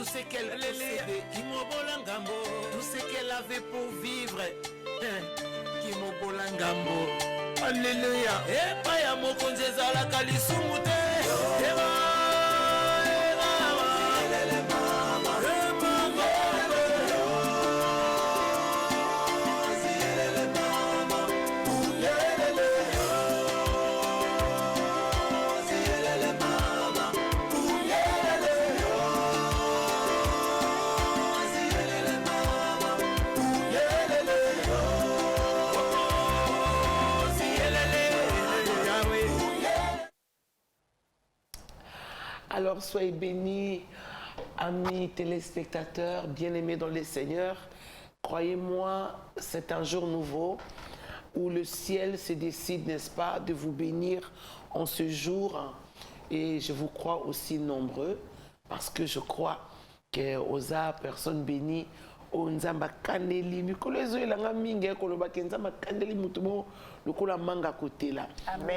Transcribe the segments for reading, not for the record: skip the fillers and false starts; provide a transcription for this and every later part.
ce qu'elle possédait, tout ce qu'elle avait pour vivre, Alléluia. Et pas ya mokonzi ezalaka lisumu te. Alors soyez bénis, amis téléspectateurs, bien-aimés dans les Seigneurs. Croyez-moi, c'est un jour nouveau où le ciel se décide, n'est-ce pas, de vous bénir en ce jour. Et je vous crois aussi nombreux, parce que je crois qu'aux personnes bénies, Nzamba kandeli mikolo ezo elanga mingi koloba ke Nzamba kandeli mutumo lokola manga côté là.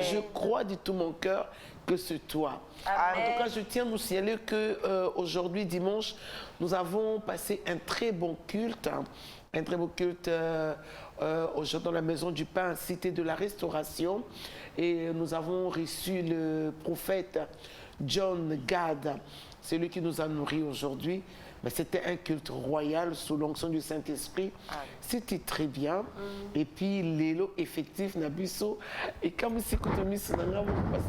Je crois de tout mon cœur que c'est toi. Amen. En tout cas, je tiens à nous signaler que aujourd'hui dimanche, nous avons passé un très bon culte, aujourd'hui dans la maison du pain, cité de la restauration, et nous avons reçu le prophète John Gad, c'est lui qui nous a nourris aujourd'hui. Mais c'était un culte royal sous l'onction du Saint-Esprit. C'était très bien. Et puis, l'élo effectif, Nabiso, et comme si parce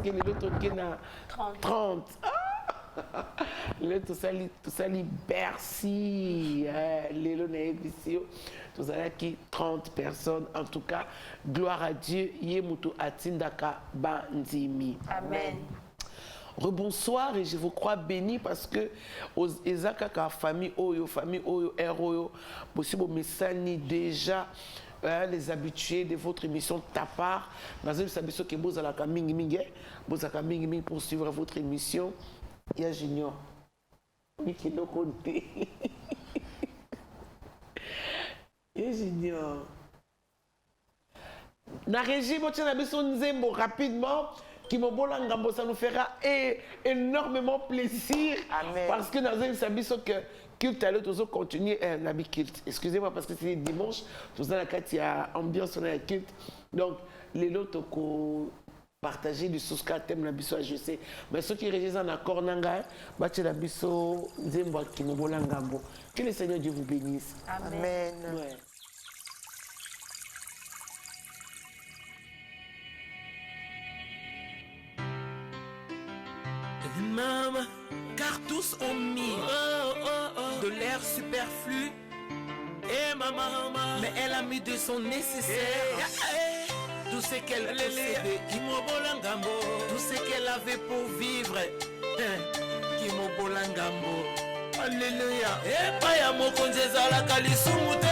que l'élo toqué na 30. L'élo tout ça, Bercy, l'élo na Ebisio, tout ça, qui 30 personnes. En tout cas, gloire à Dieu, Yemutu Atindaka Bandimi. Amen. Rebonsoir et je vous crois béni parce que aux Ezakaka famille Oyo, Eroyo, possible Messani déjà les habitués de votre émission Tapar. Dans une émission que vous allez mingi pour suivre votre émission. Il y a Junior. Mikino Conte. Il y a Junior. Na régime, on tient Nzembo rapidement. Ça nous fera énormément plaisir. Amen. Parce que dans un sabiso que culte à l'autre, continuer la culte. Excusez-moi parce que c'est dimanche, tout ça il y a ambiance on a culte. Donc les autres partager du souscar thème la biso je sais. Mais ceux qui régissent en accord nanga, bâtir la biso zembo qui nous bolangambo. Que le Seigneur Dieu vous bénisse. Amen. Ouais. Maman, car tous ont mis de l'air superflu. Et maman, mais elle a mis de son nécessaire. Tout ce qu'elle possédait, tout ce qu'elle avait pour vivre. Alléluia. Et pas ya mokonzi ezalaka lisumu te.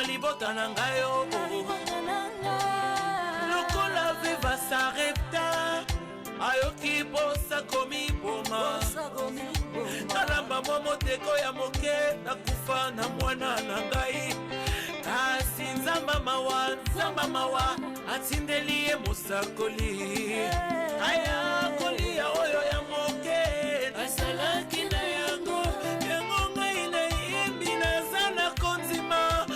Libota nangayo lokola viva sarepta ayoki bosa komi boma nalamba mwa moteko ya moke nakufa na mwana na ngai kasi nzamba mawa atindeli ye mosakoli aya kolia oyo ya moke asalaki na yango ngai na yimbi naza na konzima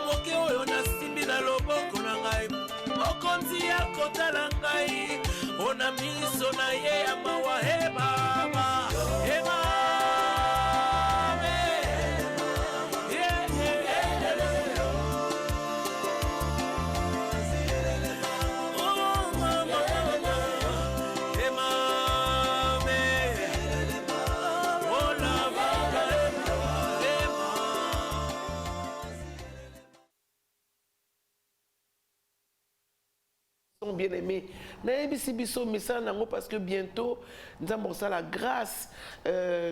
moke oyo nasimbi na loboko na ngai mokonzi ya kotala ngai ona miso na ye ya mawa he baba he baba bien-aimés. Parce que bientôt, nous avons la grâce,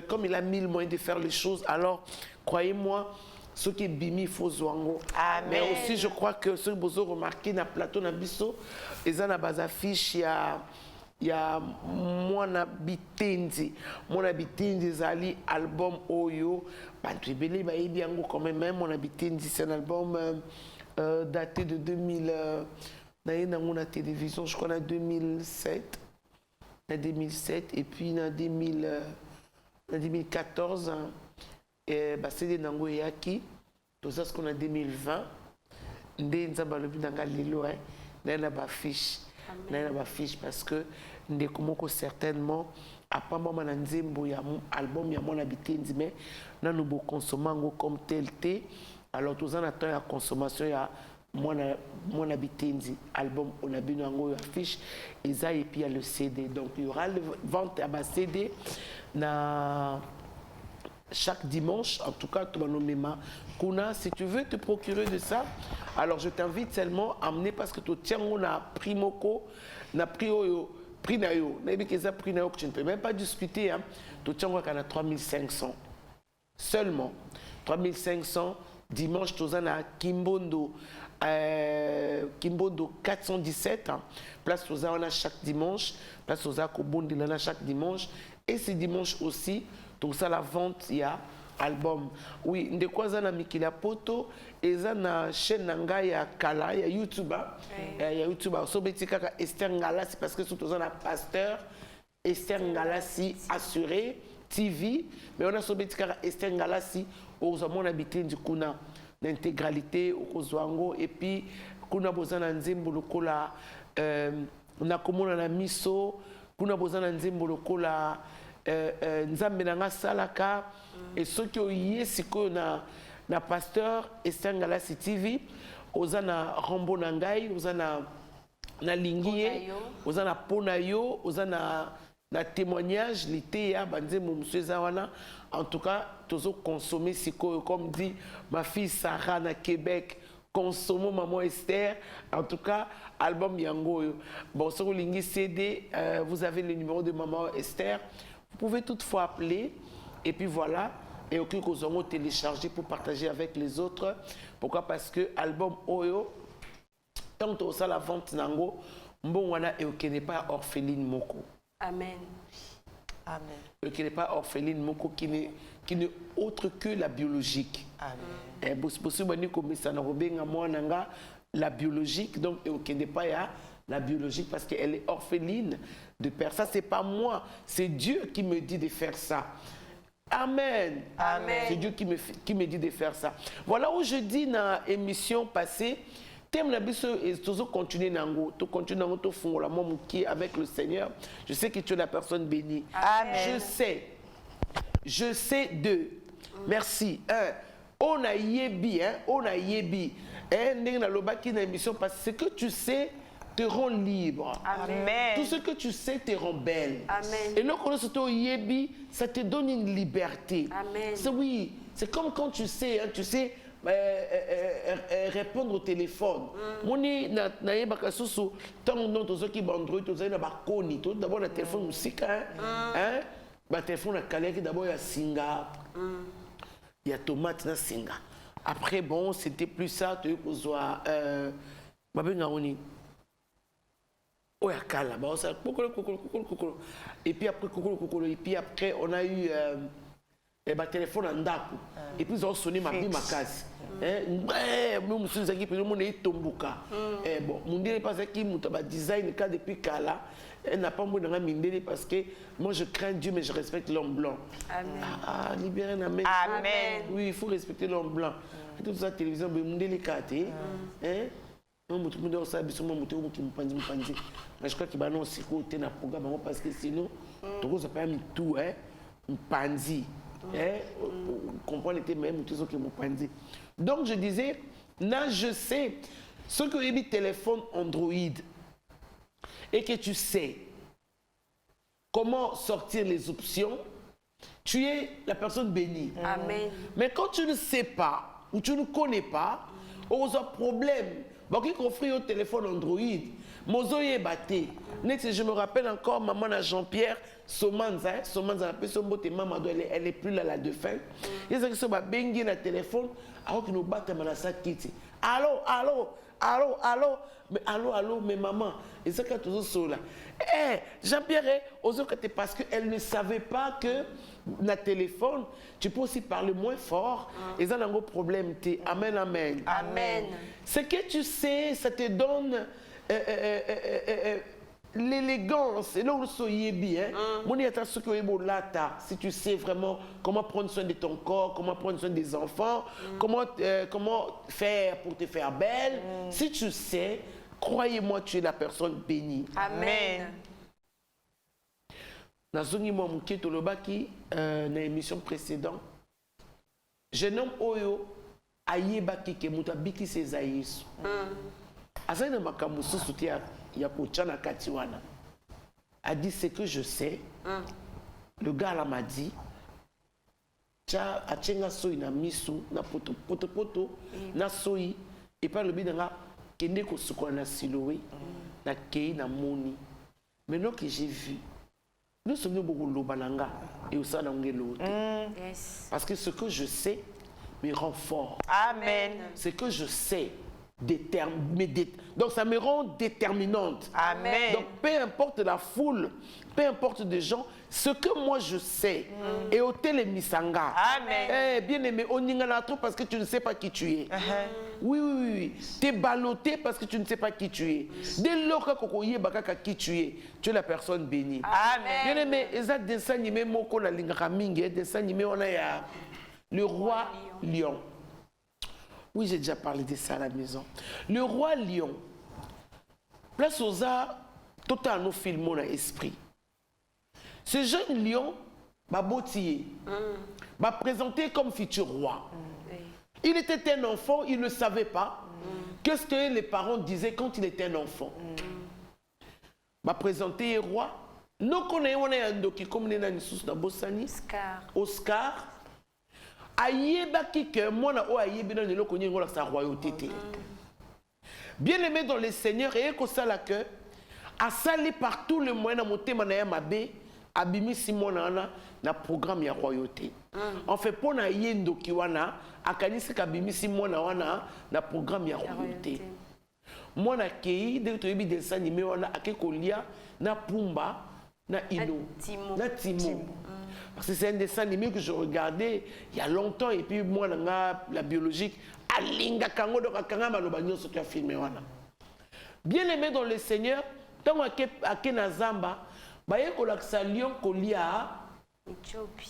comme il a mis le moyen de faire les choses. Alors, croyez-moi, ce qui est bimi, il faut zouango. Mais aussi, je crois que ce que vous avez remarqué dans le plateau, dans le bisso, ils ont des affiches, il y a Mwana Bitenzi. Mwana Bitenzi, c'est album Oyo. Tu es bien quand même. Mwana Bitenzi, c'est un album daté de 2000. Dans la télévision, je crois en 2007. En 2007 et puis en 2014. C'est des Nango Yaki. Tout ça, ce qu'on a en 2020. Ndé Nzamba Lobi Nanga Lilo. N'a pas fiche. N'a pas fiche parce que Ndé Komoko certainement. Après moi, Nzembo ya album ya Mwana Bitenzi mais nous nous consommons comme tel thé. Alors tout ça, on attend la consommation ya Mwana Bitenzi album on a bien une affiche et ça et puis il y a le CD donc il y aura le vente à ma CD na chaque dimanche en tout cas tout le monde Kuna si tu veux te procurer de ça alors je t'invite seulement à amener parce que tu tiens on a pris moko na pris prix na yo na bi que ça prix na yo que tu ne peux même pas discuter hein tu tiens on a 3500 seulement 3500 dimanche tu as Kimbondo Kimbondo 417, hein. Place aux on a chaque dimanche, place aux Kobondi on a chaque dimanche. Et ce dimanche aussi, tout ça la vente, il y a album. Oui, de quoi ça na Mikila Poto, et ça na chaîne Nanga ya Kala, il y a YouTube. Il y a YouTube. So betika Esther Ngala, c'est parce que surtout on a pasteur Esther Ngala si assuré TV, mais on a so betika Esther Ngala si aux amon habité du Kuna. L'intégralité au Kozwango et puis kuna bozana nzembo lokola na komona na miso kuna bozana nzembo lokola nzambe nanga salaka et ceux qui ont yesiko na pasteur Estangala TV ozana Rambo Nangai ozana na lingiye ozana ponayo ozana na témoignage l'été ya banzembo monsieur zawana en tout cas tous consommer comme dit ma fille Sarah na Québec consommons maman Esther en tout cas album yango bon sur le ligne CD vous avez le numéro de maman Esther vous pouvez toutefois appeler et puis voilà et au clic aux ongo télécharger pour partager avec les autres pourquoi parce que album Oyo tant que ça la vente nango bon wana et qui n'est pas orpheline moko amen. Amen. Qui n'est pas orpheline, moko qui n'est autre que la biologique. Amen. La biologique, donc qui n'est pas la biologique parce qu'elle est orpheline de père. Ça, c'est pas moi, c'est Dieu qui me dit de faire ça. Amen. Amen. C'est Dieu qui me dit de faire ça. Voilà où je dis dans l'émission passée. Tu continues avec le Seigneur. Je sais que tu es la personne bénie. Amen. Je sais de. Merci. On a yebi, on a yebi. Ce que tu sais te rend libre. Amen. Tout ce que tu sais te rend belle. Amen. Et lorsque yebi, ça te donne une liberté. Amen. Oui, c'est comme quand tu sais, répondre au téléphone. Moni na yebaka susu tant non to qui bandroid to na ba koni to d'abord le téléphone musika hein ba téléphone na kaleki d'abord ya singa il y a tomate na singa après bon c'était plus ça tu kozwa ba benga oni oya kala ba ça kokolo et puis après kokolo et puis après on a eu et bah téléphone en daku et puis ils ont sonné ma vie ma case même si ça qui peut mon est tombuka bon mon dirait parce qu'il m'a design cas depuis kala elle n'a pas moins dans mindé parce que moi je crains Dieu mais je respecte l'homme blanc. Amen. Libérer la main. Amen. Oui, il faut respecter l'homme blanc. Toute ça télévision be mon délicaté non mutu mundo ça biso mo mutu mutu mpanzi mais je crois qu'il va non c'est côté na programme parce que sinon tout ça pas mis tout mpanzi. Comprendre les même tout ce que vous pensez. Donc je disais, là je sais, ce que j'ai mis téléphone Android et que tu sais comment sortir les options, tu es la personne bénie. Amen. Mais quand tu ne sais pas ou tu ne connais pas, on a un problème. Qui offrir au téléphone Android. Mozoye baté. Next, je me rappelle encore, maman à Jean-Pierre Somanza. Somanza, elle est plus là, la de fin. Il y a qui bengi na téléphone, alors qu'il nous bat à sa kiti. Allô, allô, allô, allô. Mais allô, allô, mais maman. Et c'est quand toujours ça là. Eh, Jean-Pierre, parce qu'elle ne savait pas que le téléphone, tu peux aussi parler moins fort. Et ça, c'est un gros problème. Amen, amen. Amen. Ce que tu sais, ça te donne l'élégance. Et là, on soyez bien. Si tu sais vraiment comment prendre soin de ton corps, comment prendre soin des enfants, comment faire pour te faire belle. Si tu sais, croyez-moi, tu es la personne bénie. Amen. Dans une émission précédente, jeune homme Oyo ayebaki ke muta biki seza Yesu. Azana makamusu sutia ya pochana katiwana. A dit ce que je sais. Le gars là m'a dit cha achenga soi na misu na poto na soi et pas le bidanga kende ko sukwa na siloé na kei na moni. Maintenant que j'ai vu, nous sommes beaucoup lobananga et au sein d'Angelo. Parce que ce que je sais me rend fort. Amen. Ce que je sais donc ça me rend déterminante. Amen. Donc peu importe la foule, peu importe des gens, ce que moi je sais et au télémisanga. Amen. Bien aimé, on n'y en a trop parce que tu ne sais pas qui tu es. Oui, oui, oui. Tu es ballotté parce que tu ne sais pas qui tu es. Dès lors que tu es la personne bénie. Amen. Bien aimé, ça dessin animé moko na lingaka mingi, dessin animé on a le roi lion. Oui, j'ai déjà parlé de ça à la maison. Le roi lion. Place aux arts, tout à nos films dans l'esprit. Ce jeune lion m'a bottillé, m'a présenté comme futur roi. Il était un enfant, il ne savait pas. Qu'est-ce que les parents disaient quand il était un enfant. M'a présenté un roi. Nous connaissons un doki comme les nanissus na Bossani. Oscar. Bien aimé dans les seigneurs et que ça la que a sali par tout le moyen monter manaya mabe abimi simonana na programme ya royauté. En fait pour na yendo kiwana akanisi kabimi simona wana na programme ya royauté. Mona kei de to yebi dessin animé wana akekolia na Pumba na Ino na Timo. Parce que c'est un dessin animé que je regardais il y a longtemps et puis moi la biologique alinga kango do kanga malobanyo ce qui a filmé wana. Bien aimé dans le Seigneur, tant ake na zamba, baye ko laksa lion kolia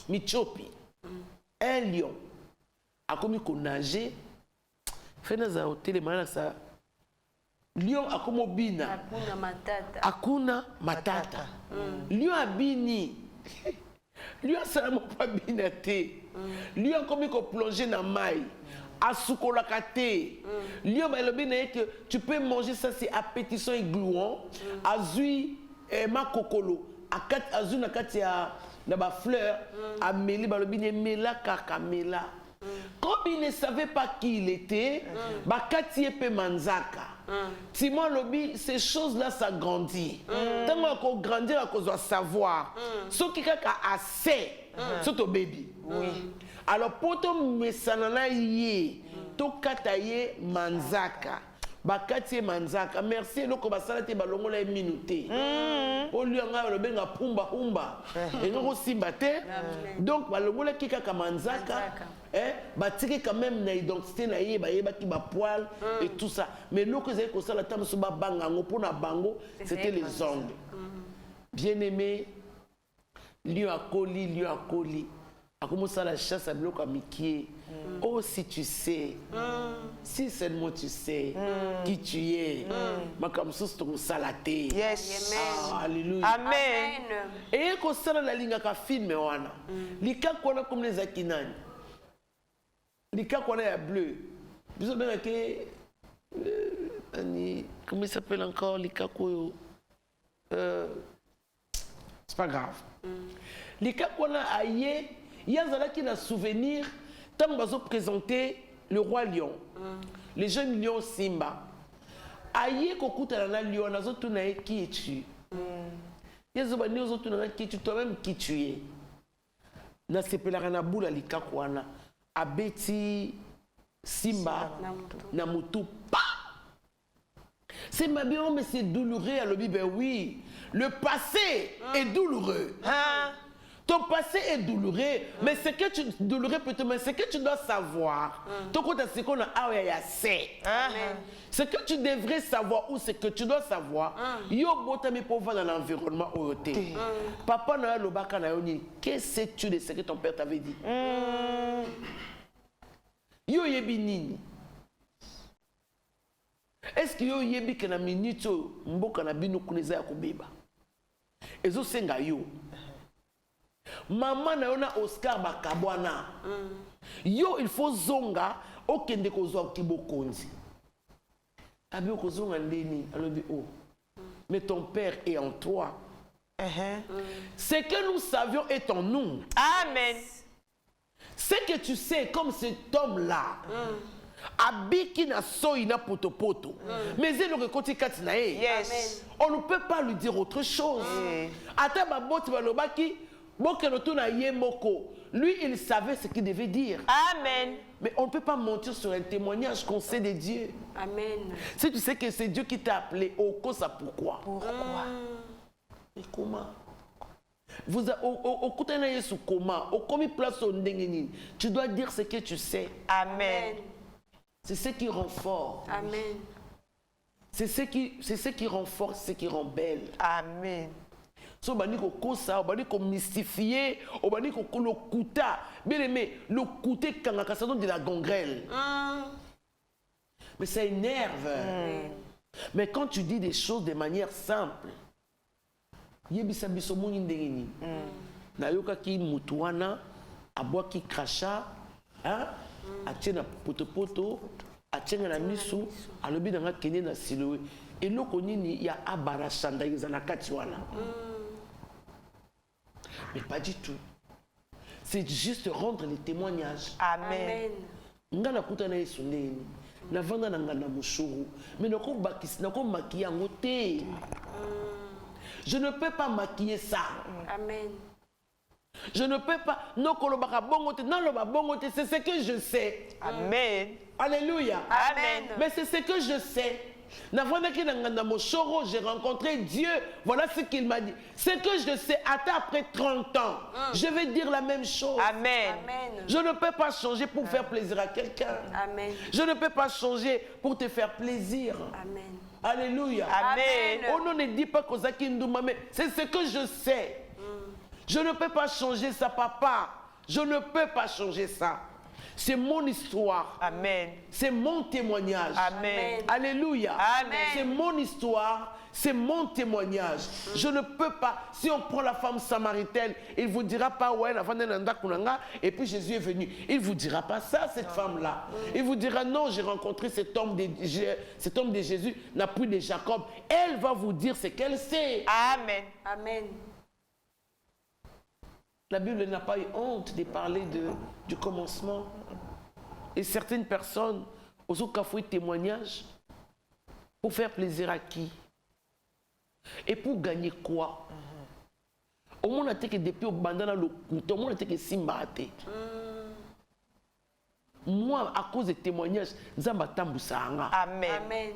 Michopi. Un lion a commis ko nager fait na za hôtel mana ça. Lion a comme bina. Akuna matata. Lion a bini. Lui a seulement pas bien été. Lui a commis qu'on plonger dans maille. À soukolakate. Lui a bien que tu peux manger ça, c'est appétissant et glouant. Azui ma kokolo. Azui na katia na ba fleur. Amélie balobine mela kakamela. Comme il ne savait pas qui il était, Bakati pe manzaka. Timon Lobi, ces choses-là, ça grandit. Tant qu'on grandit, on doit savoir. Ce qui a assez, c'est ton bébé. Alors, pour ton mesanana yé, to kataye manzaka. Bakati manzaka. Merci, nous comme ça, tu balongo la minuté. Au lieu de benga pumba humba. Et nous aussi batté. Donc, balongo la kika manzaka. Batiki quand même na identité na yé ba ki ba poil et tout ça. Mais nous que c'est comme ça la table sur ba bangango pour na bango, c'était les ongles. Bien aimé, lui a coli. A commencé à la chasse à bloc à Mickey. Oh, si tu sais, si seulement tu sais qui tu es, ma comme ça, c'est salaté. Yes. Alléluia. Amen. Et quand ça la ligne à film, wana. Lika qu'on a comme les akinani. Lika qu'on a bleu. Vous savez que comment il s'appelle encore Lika Koyo. C'est pas grave. Lika qu'on a aïe. Il y a qui n'a souvenir tant qu'on va présenter le roi lion, les jeunes lions Simba. aye kokutana na lion azotuna ye qui es-tu. Yezo ba ni ozotuna na qui tu toi-même qui tu es. Na sepelaka na bula likaku wana abeti simba na mutu pa. C'est ma bien mais c'est douloureux à l'obi ben oui. Le passé est douloureux. Ton passé est douloureux, mais ce que tu douloureux peut-être, mais ce que tu dois savoir. Ton côté c'est qu'on a ce que tu devrais savoir ou ce que tu dois savoir. Yo botami pour voir dans l'environnement où tu es. Papa na lo baka na yoni, qu'est-ce que tu de ce que ton père t'avait dit? Yo yebi nini? Est-ce que yo yebi que na minute mboka na bino kuneza ya kubeba? Ezo senga yo. Maman na yona Oscar Bakabwana. Yo il faut zonga okende kozwa kibokonzi. Abi okozonga ndeni alobi oh. Mais ton père est en toi. Ce que nous savions est en nous. Amen. Ce que tu sais comme cet homme-là. Abiki na soyi na poto. Mais il le côté katina. Yes. On ne peut pas lui dire autre chose. Ata baboti balobaki lui, il savait ce qu'il devait dire. Amen. Mais on ne peut pas mentir sur un témoignage qu'on sait de Dieu. Amen. Si tu sais que c'est Dieu qui t'a appelé, au ça pourquoi? Pourquoi? Mais comment? Vous comment? Tu dois dire ce que tu sais. Amen. C'est ce qui rend fort. Amen. C'est ce qui rend fort, c'est ce qui rend belle. Amen. So bani ko kosa, bani ko mystifier, bani ko le kuta. Bien aimé, le kuté kanga ça donne de la gangrèle. Mais ça énerve. Mais quand tu dis des choses de manière simple, yebisa biso moni ndengeni. Na yoka ki mutuana, abwa ki krasha, hein? Atiena poto, atiena na misu, alobi nanga kende na siloé. Et loko nini ya abara shanda yezana kati wana. Mais pas du tout. C'est juste rendre les témoignages. Amen. Nga na kuta na yesu ndeni. Na vanda na nga na mushuru. Mais nako bakisi nako maquiller ngote. Je ne peux pas maquiller ça. Amen. Je ne peux pas. Non kolobaka bongote, non loba bongote, c'est ce que je sais. Amen. Alléluia. Amen. Mais c'est ce que je sais. J'ai rencontré Dieu. Voilà ce qu'il m'a dit. Ce que je sais, après 30 ans, je vais dire la même chose. Amen. Je ne peux pas changer pour faire plaisir à quelqu'un. Amen. Je ne peux pas changer pour te faire plaisir. Amen. Alléluia. Amen. On ne dit pas Kozaki Ndouma, mais c'est ce que je sais. Je ne peux pas changer ça, papa. Je ne peux pas changer ça. C'est mon histoire. Amen. C'est mon témoignage. Amen. Alléluia. Amen. C'est mon histoire. C'est mon témoignage. Je ne peux pas. Si on prend la femme samaritaine, il ne vous dira pas ouais, la femme d'Nanda Kunanga, et puis Jésus est venu. Il ne vous dira pas ça, cette femme-là. Il vous dira non, j'ai rencontré cet homme de Jésus, n'a plus de Jacob. Elle va vous dire ce qu'elle sait. Amen. Amen. La Bible n'a pas eu honte de parler du commencement. Et certaines personnes, aux cafouilles témoignages, pour faire plaisir à qui? Et pour gagner quoi? Au moins, on a été que depuis au bandana le couteau, au moins, on a été que simbaté. Moi, à cause des témoignages, Zamba Tambusanga. Amen. Amen.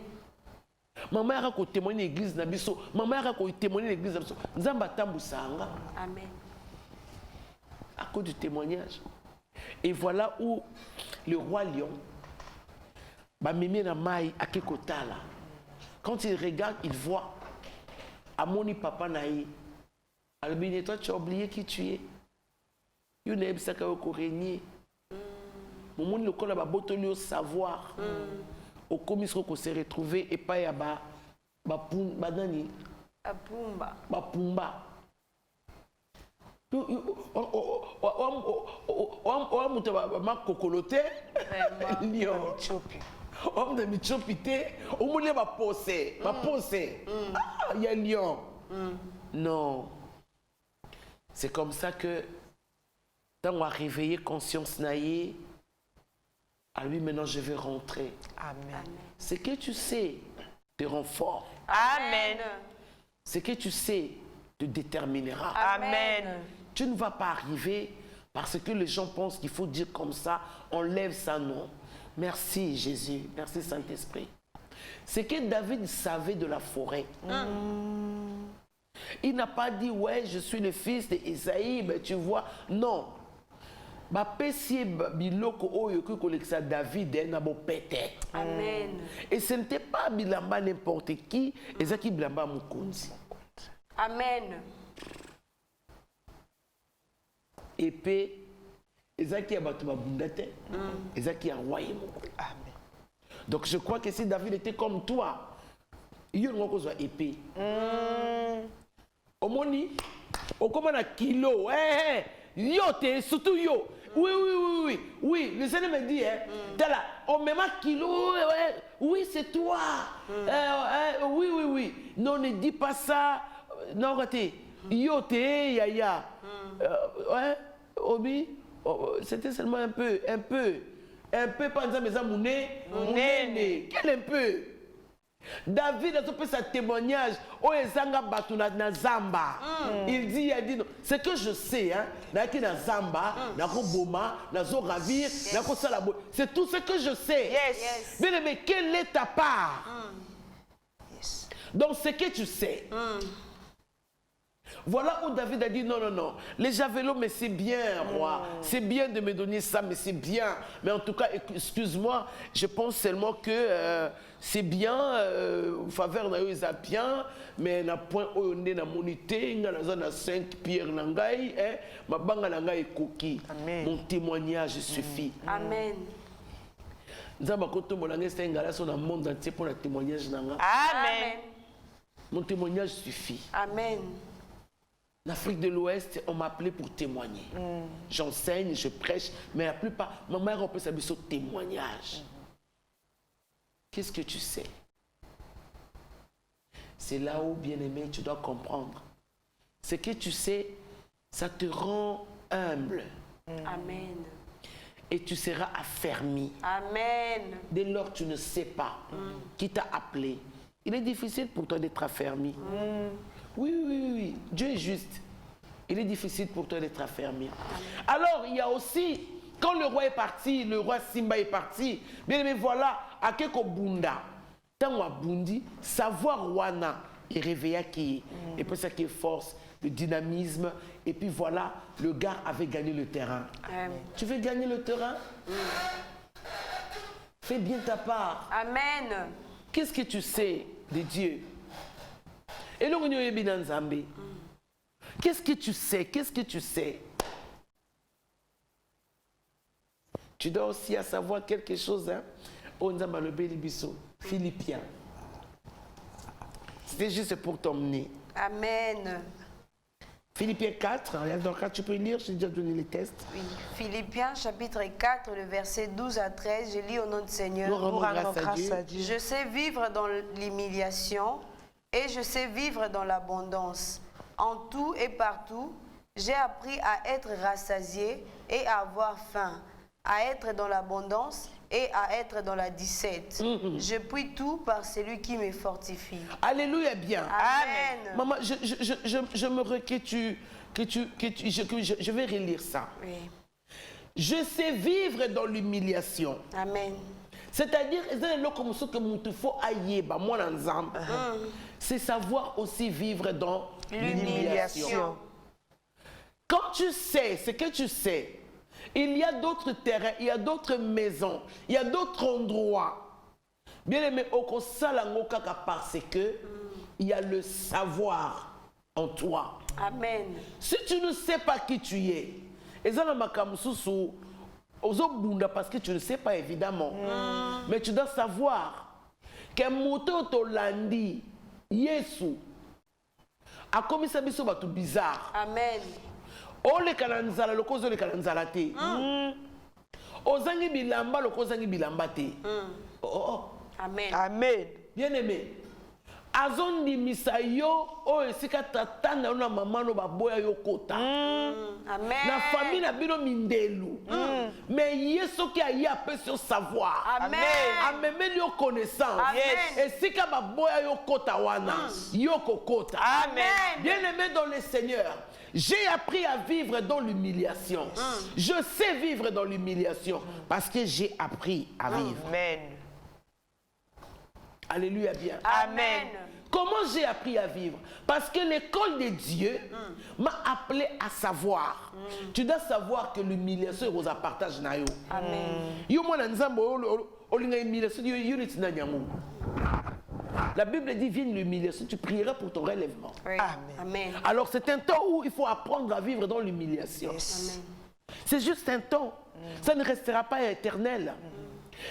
Maman a témoigné l'église Nabiso. Maman a témoigné l'église Nabiso. Zamba Tambusanga. Amen. À cause du témoignage. Et voilà où le roi lion, quand il regarde, il voit Amoni papa naï. Alors toi tu as oublié qui tu es. Tu n'es pas régné. Mon le col a botolé au savoir. Au commission qu'on s'est retrouvé et pas yaba badani. Bapumba. Ma cocoloté, lion, homme de michopité, au moulin va poser, ah, il y a lion. Non. C'est comme ça que, quand on a réveillé conscience naïe, à lui maintenant je vais rentrer. Amen. C'est que tu sais, te rend fort. Amen. Ce que tu sais te déterminera. Amen. Tu ne vas pas arriver parce que les gens pensent qu'il faut dire comme ça, on lève ça, non. Merci Jésus, merci Saint-Esprit. C'est que David savait de la forêt. Il n'a pas dit, ouais, je suis le fils d'Ésaïe, mais tu vois, non. David n'a pas pété. Amen. Et ce n'était pas bilamba n'importe qui, et ça qui bilamba Mukunzi. Amen. Épée, et ça qui a battu ma bundate, et ça qui a envoyé mon. Amen. Donc je crois que si David était comme toi, il y a une chose épée. Au moni, au comment un kilo, yo t'es surtout yo. Oui, le Seigneur me dit, là, on met un kilo, oui, c'est toi. Oui. Non, ne dis pas ça. Non, regardez, yo t'es, yaya. Obi, c'était seulement un peu, pas en disant, mais ça, mouné, quel un peu. David a fait sa témoignage au Ezanga Batuna na Zamba. Il dit, non. C'est que je sais, hein, na Zamba, na Boma, na Zoravir, na Salabo. C'est tout ce que je sais. Yes. Mais quelle est ta part? Yes. Donc, ce que tu sais. Voilà où David a dit non, les javelots, mais c'est bien, roi. C'est bien de me donner ça, mais c'est bien. Mais en tout cas, excuse-moi, je pense seulement que c'est bien, faveur na yo eza bien, mais na point oyo nde na monité, nga na zone 5 pierre na ngai, ma banga na ngai ekoki. Mon témoignage suffit. Amen. Nzamba koto molanga c'est ngala so na monde entier pour le témoignage na nga. Amen. Mon témoignage suffit. Amen. En Afrique de l'Ouest, on m'a appelé pour témoigner. J'enseigne, je prêche, mais la plupart, ma mère on peut s'appeler sur témoignage. Qu'est-ce que tu sais? C'est là où, bien-aimé, tu dois comprendre. Ce que tu sais, ça te rend humble. Amen. Et tu seras affermi. Amen. Dès lors que tu ne sais pas qui t'a appelé, il est difficile pour toi d'être affermi. Oui. Dieu est juste. Il est difficile pour toi d'être affermi. Alors, il y a aussi, quand le roi est parti, le roi Simba est parti, bien aimé, voilà, à Keko Bunda, Tangwa Bundi, savoir Wana, il réveilla qui, et puis ça qui est force, le dynamisme, et puis voilà, le gars avait gagné le terrain. Amen. Tu veux gagner le terrain? Fais bien ta part. Amen. Qu'est-ce que tu sais de Dieu? Et là, on est bien Zambé. Qu'est-ce que tu sais? Qu'est-ce que tu sais? Tu dois aussi à savoir quelque chose. Hein? On a le Bélibiso, Philippiens. C'était juste pour t'emmener. Amen. Philippiens 4, regarde dans 4, tu peux lire, j'ai déjà donné les tests. Oui. Philippiens chapitre 4, le verset 12 à 13, je lis au nom du Seigneur. Nous rendons grâce à Dieu. Je sais vivre dans l'humiliation et je sais vivre dans l'abondance. En tout et partout, j'ai appris à être rassasié et à avoir faim, à être dans l'abondance et à être dans la disette. Je puis tout par celui qui me fortifie. Alléluia, bien. Amen. Maman, je me requiers je vais relire ça. Oui. Je sais vivre dans l'humiliation. Amen. C'est-à-dire, c'est savoir aussi vivre dans l'humiliation. Quand tu sais ce que tu sais, il y a d'autres terrains, il y a d'autres maisons, il y a d'autres endroits. Bien aimé, parce que il y a le savoir en toi. Amen. Si tu ne sais pas qui tu es, parce que tu ne sais pas évidemment, mais tu dois savoir que moto tolandi Yesu a commis ça bizarre. Amen. Ole kananzala lokozo le kananzala te. Ozangi bilamba lokozo zangi bilamba te. Amen. Amen. Bien aimé. azondimisa yo oyo esika tata na yo na mama no baboya yo kota Amen. na famille na bino mindelu mais ye soki aye apesi yo savoir Amen. amemeli yo connaissance Amen. esika baboya yo kota wana yo kokota. Amen. Bien-aimé dans le Seigneur, j'ai appris à vivre dans l'humiliation. Je sais vivre dans l'humiliation parce que j'ai appris à vivre. Amen. Alléluia bien. Amen. Comment j'ai appris à vivre? Parce que l'école de Dieu m'a appelé à savoir. Tu dois savoir que l'humiliation est aux partage na yo. Amen. Yo mwana nzambo olinga humiliation yo nitina nyango. La Bible dit vienne l'humiliation, tu prieras pour ton relèvement. Oui. Amen. Amen. Alors c'est un temps où il faut apprendre à vivre dans l'humiliation. Amen. C'est juste un temps. Ça ne restera pas éternel.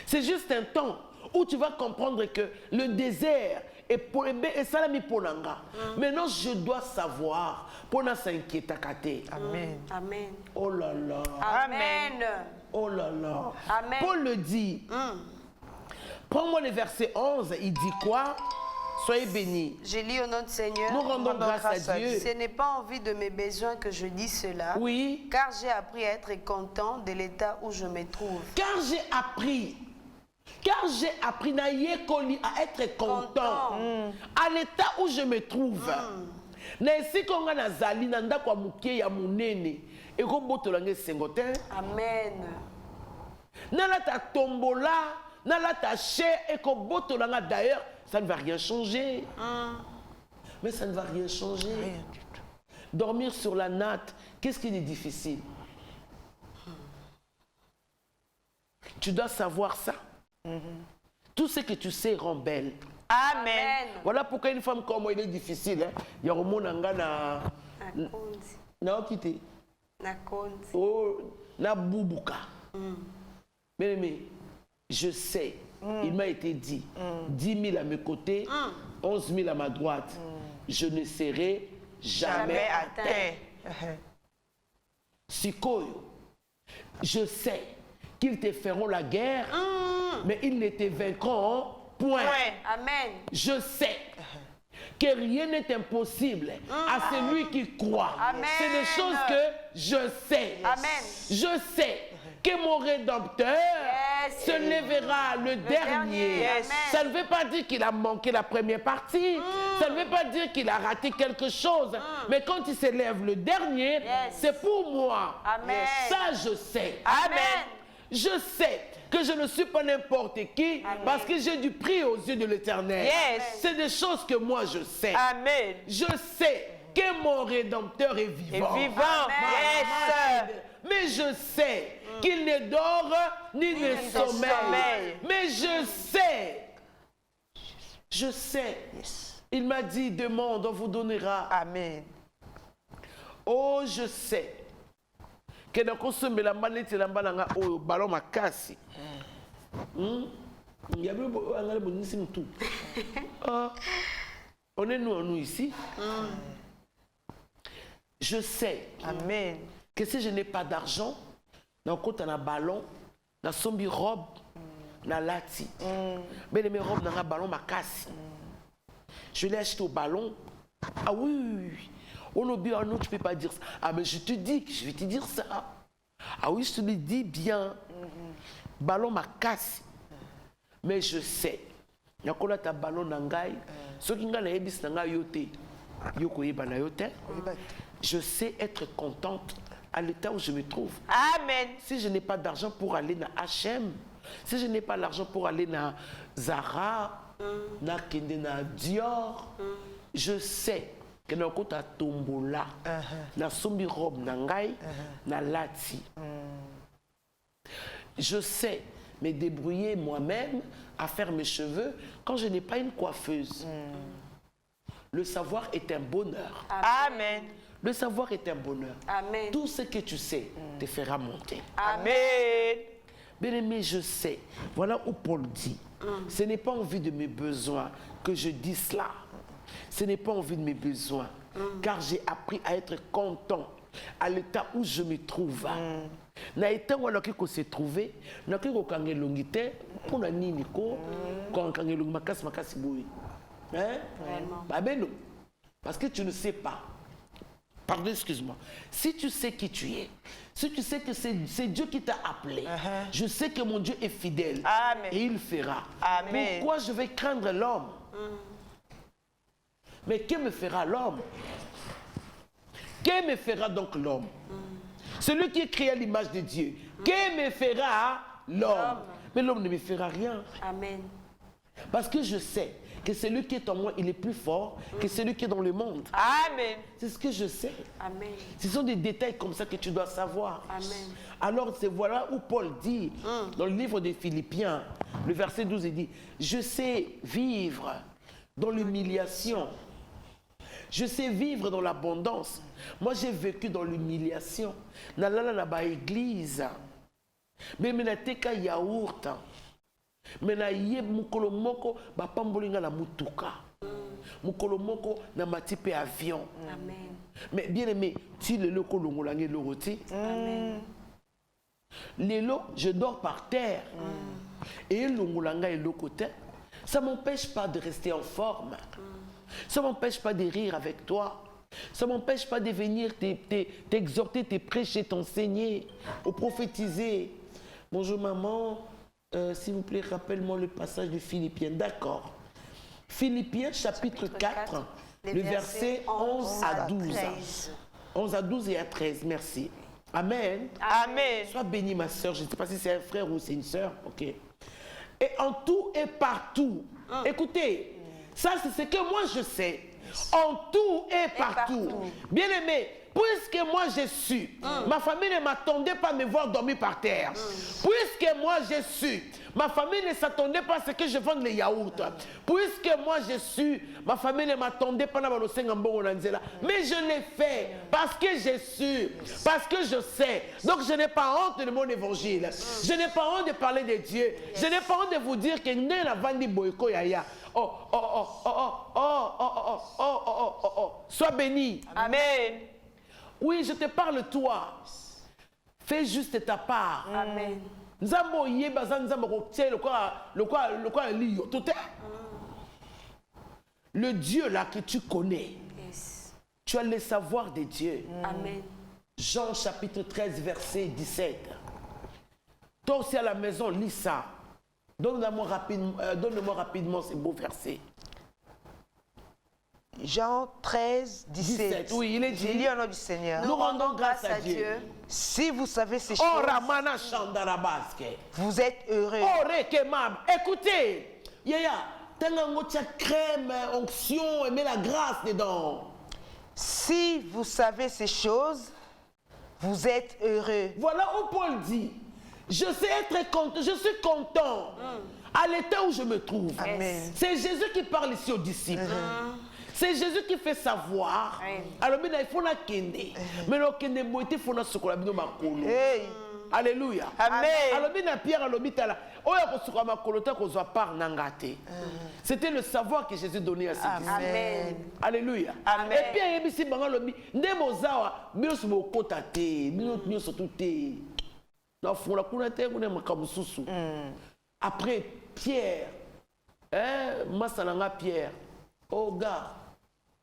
C'est juste un temps où tu vas comprendre que le désert est pour et salami ponanga. Maintenant, je dois savoir pour ne s'inquiéter. Amen. Amen. Oh là là. Amen. Oh là là. Amen. Paul le dit. Prends-moi le verset 11. Il dit quoi? Soyez bénis. Je lis au nom du Seigneur. Nous rendons grâce à Dieu. Ce n'est pas en vue de mes besoins que je dis cela. Oui. Car j'ai appris à être content de l'état où je me trouve. Car j'ai appris na yekoli à être content à l'état où je me trouve. Na esika nga nazali na ndako ya muke ya munene ekobotola nge sengotin. Amen. Na la ta tombola, na la ta chair ekobotola nga d'ailleurs, ça ne va rien changer. Mais ça ne va rien changer. Rien du tout. Dormir sur la natte, qu'est-ce qui est difficile? Tu dois savoir ça. Tout ce que tu sais rend belle. Amen. Voilà pourquoi une femme comme moi, il est difficile. Hein? Il y a un monde na bubuka. Mais je sais, il m'a été dit, 10 000 à mes côtés, 11 000 à ma droite. Je ne serai jamais atteint. Sikoyo, je sais qu'ils te feront la guerre, mais ils ne te vaincront point. Amen. Je sais que rien n'est impossible à celui qui croit. Amen. C'est des choses que je sais. Amen. Je sais que mon Rédempteur se lèvera le dernier. Yes. Ça ne veut pas dire qu'il a manqué la première partie. Ça ne veut pas dire qu'il a raté quelque chose. Mais quand il se lève le dernier, c'est pour moi. Amen. Ça, je sais. Amen. Je sais que je ne suis pas n'importe qui parce que j'ai du prix aux yeux de l'Éternel. Yes. C'est des choses que moi je sais. Amen. Je sais que mon Rédempteur est vivant. Et vivant. Yes. Mais je sais qu'il ne dort ni ne sommeille. Mais je sais. Il m'a dit, demande, on vous donnera. Amen. Oh, je sais. Que dans le la manette la bananga au ballon makasi. Il y a tout. On est nous ici. Je sais. Amen. Que si je n'ai pas d'argent, dans côté un ballon, dans sombi robe, dans lati. Mais mes robes dans un ballon makasi. Je l'ai acheté au ballon. Ah oui. On oublie un autre, tu ne peux pas dire ça. Ah, mais je te dis que je vais te dire ça. Ah oui, je te le dis bien. Ballon m'a cassé. Mais je sais. Il y a ta ballon nangai. Ce qui n'a ebis nangai yote. Yoko yebana yote. Je sais être contente à l'état où je me trouve. Amen. Si je n'ai pas d'argent pour aller dans H&M, si je n'ai pas l'argent pour aller dans Zara, dans Kende, dans Dior, je sais que dans kota tombola na sombi robe na ngai na lati. Je sais me débrouiller moi-même à faire mes cheveux quand je n'ai pas une coiffeuse. Le savoir est un bonheur. Amen. Le savoir est un bonheur. Amen. Tout ce que tu sais te fera monter. Amen. Bien-aimé, je sais. Voilà où Paul dit. Ce n'est pas en vue de mes besoins que je dis cela. Ce n'est pas en vue de mes besoins, car j'ai appris à être content à l'état où je me trouve. Na état où on se trouver, na ko kangelongite pour na nini ko ko kangelong makasi boui. Hein? Vraiment. Bah ben non. Parce que tu ne sais pas. Pardon, excuse-moi. Si tu sais qui tu es, si tu sais que c'est Dieu qui t'a appelé, je sais que mon Dieu est fidèle. Amen. Et il fera. Amen. Pourquoi je vais craindre l'homme? Mais que me fera l'homme? Que me fera donc l'homme? Celui qui est créé à l'image de Dieu. Que me fera l'homme? Mais l'homme ne me fera rien. Amen. Parce que je sais que celui qui est en moi, il est plus fort que celui qui est dans le monde. Amen. C'est ce que je sais. Amen. Ce sont des détails comme ça que tu dois savoir. Amen. Alors, c'est voilà où Paul dit, dans le livre des Philippiens, le verset 12, il dit, je sais vivre dans l'humiliation. Je sais vivre dans l'abondance. Moi, j'ai vécu dans l'humiliation. Nalala na ba église. Mais na teka yaourt. Mais na ye mukolo moko ba pambolinga na mutuka. Mukolo moko na matipe avion. Amen. Mais bien aimé, si le loko longolange le roti. Amen. Lelo, je dors par terre. Et longolanga et le côté. Ça ne m'empêche pas de rester en forme. Ça ne m'empêche pas de rire avec toi. Ça ne m'empêche pas de venir t'exhorter, te prêcher, t'enseigner, ou prophétiser. Bonjour maman, s'il vous plaît, rappelle-moi le passage de Philippiens. D'accord. Philippiens chapitre 4, le verset 11 à 12. 11 à 12 et à 13, merci. Amen. Amen. Sois bénie ma soeur, je ne sais pas si c'est un frère ou c'est une soeur. Ok. Et en tout et partout. Écoutez, ça c'est ce que moi je sais. En tout et partout. Bien aimé, puisque moi j'ai su, ma famille ne m'attendait pas à me voir dormir par terre. Puisque moi j'ai su, ma famille ne s'attendait pas à ce que je vende les yaourts. Puisque moi j'ai su, ma famille ne m'attendait pas à me voir. Mais je l'ai fait parce que j'ai su, parce que je sais. Donc je n'ai pas honte de mon évangile. Je n'ai pas honte de parler de Dieu. Je n'ai pas honte de vous dire que n'est la vandi boyko yaya. Sois béni. Amen. Oui, je te parle toi. Fais juste ta part. Amen. Nzambo yeba nzambo kotie le quoi liyo tout est. Le Dieu là que tu connais. Yes. Tu as le savoir de Dieu. Amen. Jean chapitre 13 verset 17. Toi aussi à la maison, lis ça. Donne-moi rapidement ces beaux versets. Jean 13, 17. Oui, il est dit. J'ai lu au nom du Seigneur. Nous rendons grâce à Dieu. Si vous savez ces Oh, choses, Ramana Chandarabaske. vous êtes heureux. Oh, Rekemam. Écoutez, Yaya, tengango tia crème, onction, et mets la grâce dedans. Si vous savez ces choses, vous êtes heureux. Voilà où Paul dit, je sais être content, je suis content à l'état où je me trouve. Amen. C'est Jésus qui parle ici aux disciples. C'est Jésus qui fait savoir. Alors, il faut la kende. Mais le kende moïté, il faut la sokola bino makolo. Hey. Alléluia. Amen. Alors, bien Pierre à l'hôpital, c'était le savoir que Jésus donnait à ses disciples. Amen. Alléluia. Amen. Et puis, il y a ici, Ndemozawa, Bios Mokota te, Bios surtout te. Après, Pierre, Massalanga Pierre, oh gars,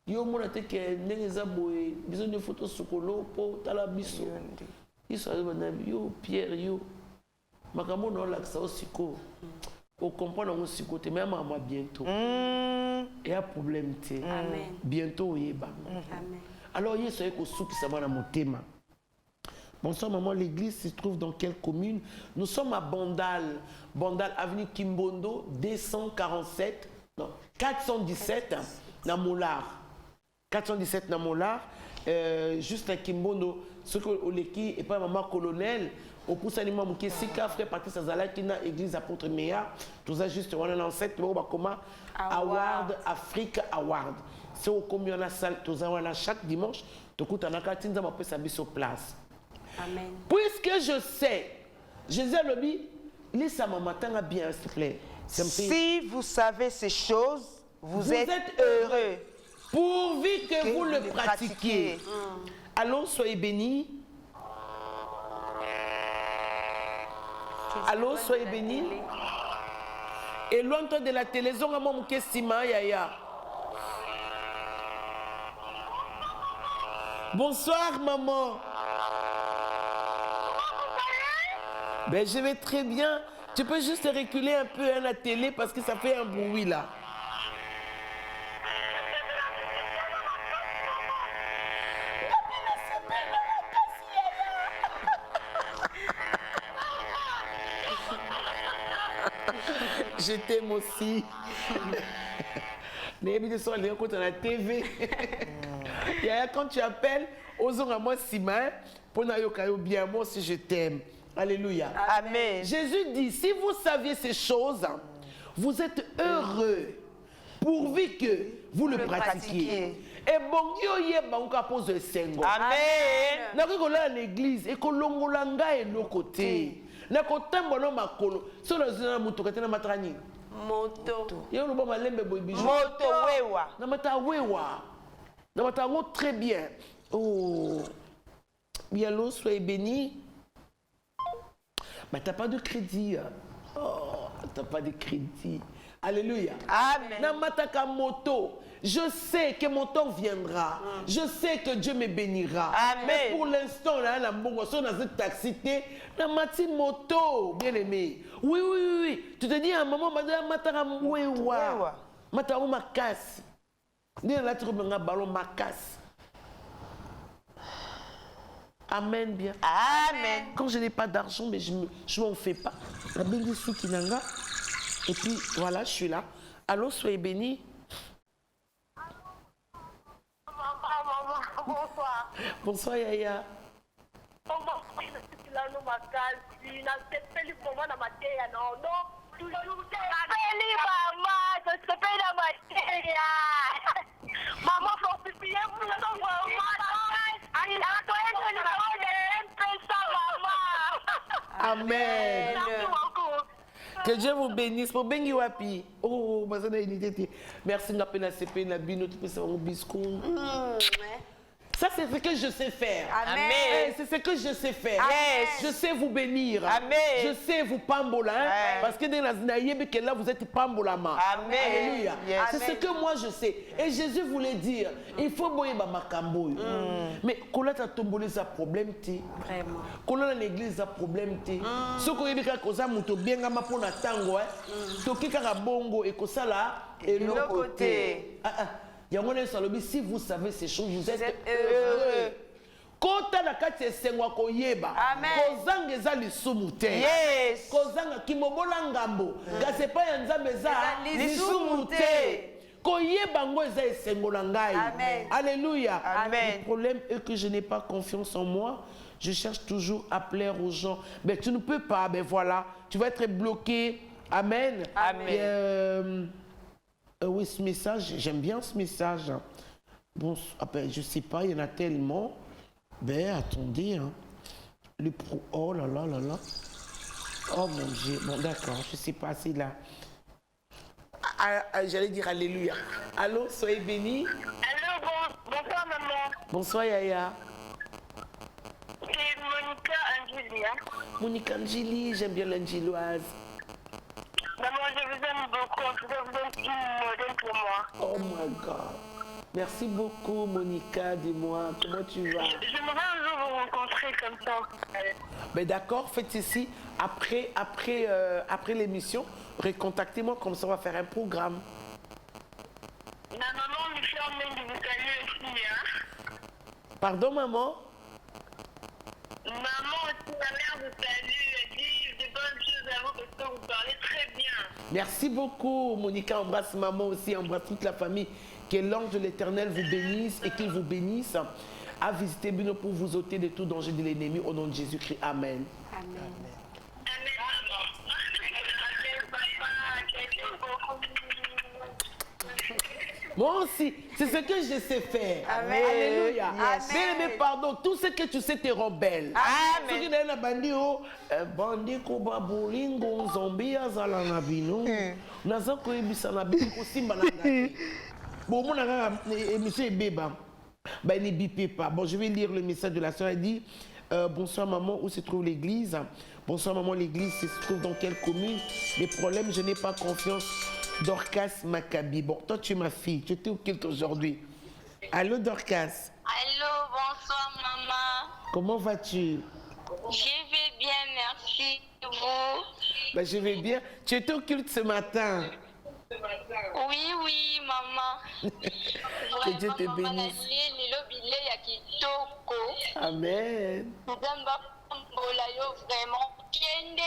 yo mona te ke ndenge za boye biso ne photo sukolo po tala biso iso yo Pierre yo makambo no laksa osiko o comprendre ngo siko te mais mama bientôt et un problème te Amen. bientôt yeba Amen. alors yeso eko sukisa bana motema. Bonsoir maman, l'église se trouve dans quelle commune? Nous sommes à Bandal, avenue Kimbondo, 247, non, 417 Namolar. 417 Namolar, juste à Kimbondo, ce que Oleki et pas maman colonel, au Poussanima Mouké, Sika, frère Patrice Azala, qui n'a église apôtre Méa, tout ça juste, on a l'ancêtre, Award, Afrique Award. C'est au combien on a salle, tout ça, on a chaque dimanche, tout coup, on a qu'à tinza, on peut s'habiller sur place. Amen. Puisque je sais, Jésus a dit, lis ça matin bien, s'il te plaît. Si vous savez ces choses, vous êtes heureux. Pourvu que vous le pratiquiez. Allons, soyez bénis. Allons, soyez bénis. Éloigne-toi de la télé. Zonga mo mukesima yaya. Bonsoir, maman. Ben, je vais très bien. Tu peux juste reculer un peu à la télé parce que ça fait un bruit là. Je t'aime aussi. Mais quand on a la TV. Quand tu appelles, osons moi Simon, pour n'ayokayo bien, moi aussi je t'aime. Alléluia. Amen. Jésus dit, si vous saviez ces choses, vous êtes heureux, pourvu que vous le pratiquiez. Et bon, on pose le sengo. Amen. Na ko la l'église et ko longola nga e no côté. Na ko tembo no makolo. So na zina muto katena matrani. Moto. Yo lo ba malembe boy bijou. Moto wewa. Na mata wewa. Na mata ngo très bien. Oh. Bien l'eau soyez béni. Mais t'as pas de crédit. Oh, t'as pas de crédit. Alléluia. Amen. Na mataka moto. Je sais que mon temps viendra. Je sais que Dieu me bénira. Amen. Mais pour l'instant, là, la mbongo, so dans cette taxité, na mati moto, bien aimé. Oui, oui, oui, oui. Tu te dis à un moment, madame, matara mwewa. Matara makas. Ni la tu remets un ballon makas. Amen, bien. Amen. Quand je n'ai pas d'argent, mais je m'en fais pas. La béni sous Kinanga. Et puis, voilà, je suis là. Allô, soyez bénis. Bonsoir. Bonsoir, Yaya. Maman, fortifiez-vous. Amen. Que Dieu vous bénisse. Pour Bengi Wapi. Oh, merci, na bino, tu peux savoir biscuit. Ça, c'est ce que je sais faire. Amen. C'est ce que je sais faire. Amen. Je sais vous bénir. Amen. Je sais vous pambola. Hein, parce que là, vous êtes pambolama. Amen. Alléluia. Yes. C'est ce que moi je sais. Et Jésus voulait dire, il faut boyer makambo. Mais quand tu as tombé, ça problème. Vraiment. Quand on a l'église, ça problème. Ce qu'on dit, c'est que bien pour la tango. Tu as bongo et que ça là. Et l'autre côté. Si vous savez ces choses, vous êtes heureux. Kota na kati esengwa koyeba. Kozanga eza lisumu te. Yes. Kozanga kimobola ngambo. Kasi pa ya nzambe eza lisumu te. Koyeba ngo eza esengola ngai. Amen. Alléluia. Amen. Le problème est que je n'ai pas confiance en moi. Je cherche toujours à plaire aux gens. Mais tu ne peux pas. Ben voilà. Tu vas être bloqué. Amen. Amen. Et, oui, ce message, j'aime bien ce message. Bon, je ne sais pas, il y en a tellement. Ben, attendez, hein. Oh là là là là. Oh mon Dieu. Bon, d'accord, je ne sais pas, c'est là. J'allais dire alléluia. Allô, soyez bénis. Allô, bonsoir maman. Bonsoir Yaya. C'est Monica Angelia. Monica Angeli, j'aime bien l'angeloise. Maman, je vous aime beaucoup. En tout cas, vous êtes une modèle pour moi. Oh my God. Merci beaucoup Monica, dis-moi, comment tu vas? J'aimerais un jour vous rencontrer comme ça. Ben d'accord, faites ici, après l'émission, recontactez-moi, comme ça on va faire un programme. Ma maman me fait en main de vous saluer aussi, hein. Pardon maman? Maman aussi, ma mère vous salue, elle dit des bonnes choses à vous parce que vous parlez très bien. Merci beaucoup Monica, embrasse maman aussi, embrasse toute la famille. Que l'ange de l'Éternel vous bénisse et qu'il vous bénisse. À visiter Bino pour vous ôter de tout danger de l'ennemi au nom de Jésus-Christ. Amen. Amen. Amen, maman. Amen, papa. Moi aussi, c'est ce que je sais faire. Amen. Alléluia. Yes. Bien aimé, pardon, tout ce que tu sais te rend belle. Amen. Ce qui est dans bandi bandi ko babulingo zombie azala na bino. Naza ko ebisa na bino ko simba na ngati. Bon, mon émission est bébé. Ben, ne bipez pas. Bon, je vais lire le message de la soeur. Elle dit bonsoir maman, où se trouve l'église? Bonsoir maman, l'église se trouve dans quelle commune? Les problèmes, je n'ai pas confiance. Dorcas Maccabi. Bon, toi tu es ma fille. Tu étais au culte aujourd'hui. Allô Dorcas? Allô, bonsoir. Comment vas-tu? Je vais bien, merci. Vous? Ben, je vais bien. Tu étais au culte ce matin. Oui, maman. Que Dieu te bénisse. Lelo bile ya kitoko. Amen. Nzamba mbola yo vraiment. Kende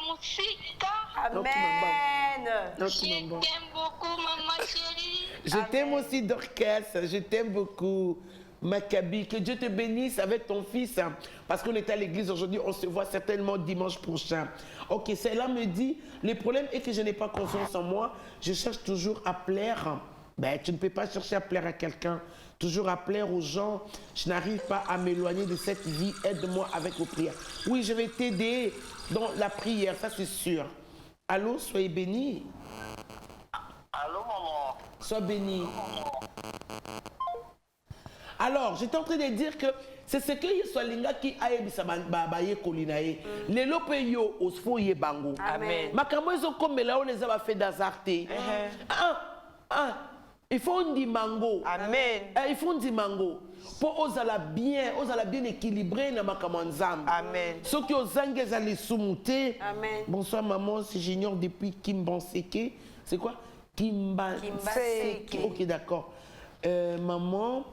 musika. Amen. Donc, Je maman. t'aime beaucoup, maman chérie. Je t'aime aussi, Dorcas. Je t'aime beaucoup. Maccabi, que Dieu te bénisse avec ton fils. Parce qu'on est à l'église aujourd'hui, on se voit certainement dimanche prochain. Ok, celle-là me dit, le problème est que je n'ai pas confiance en moi. Je cherche toujours à plaire. Ben, tu ne peux pas chercher à plaire à quelqu'un. Toujours à plaire aux gens. Je n'arrive pas à m'éloigner de cette vie. Aide-moi avec vos prières. Oui, je vais t'aider dans la prière, ça c'est sûr. Allô, soyez bénis. Allô, maman. Sois béni. Alors, j'étais en train de dire que c'est ce que Yesolinga qui a dit baye kolinae. Les lopeyo osfo ye bango. Amen. Makambo ezo comme là on les a fait d'azarté. Il faut un di mango. Amen. Il faut un di mango. Pour osala bien équilibré na makamanzam. Amen. Ceux qui ozange zali sumuté. Amen. Bonsoir maman, si j'ignore depuis Kimbanseke. C'est quoi? Kimbaseke. Ok, d'accord. Maman,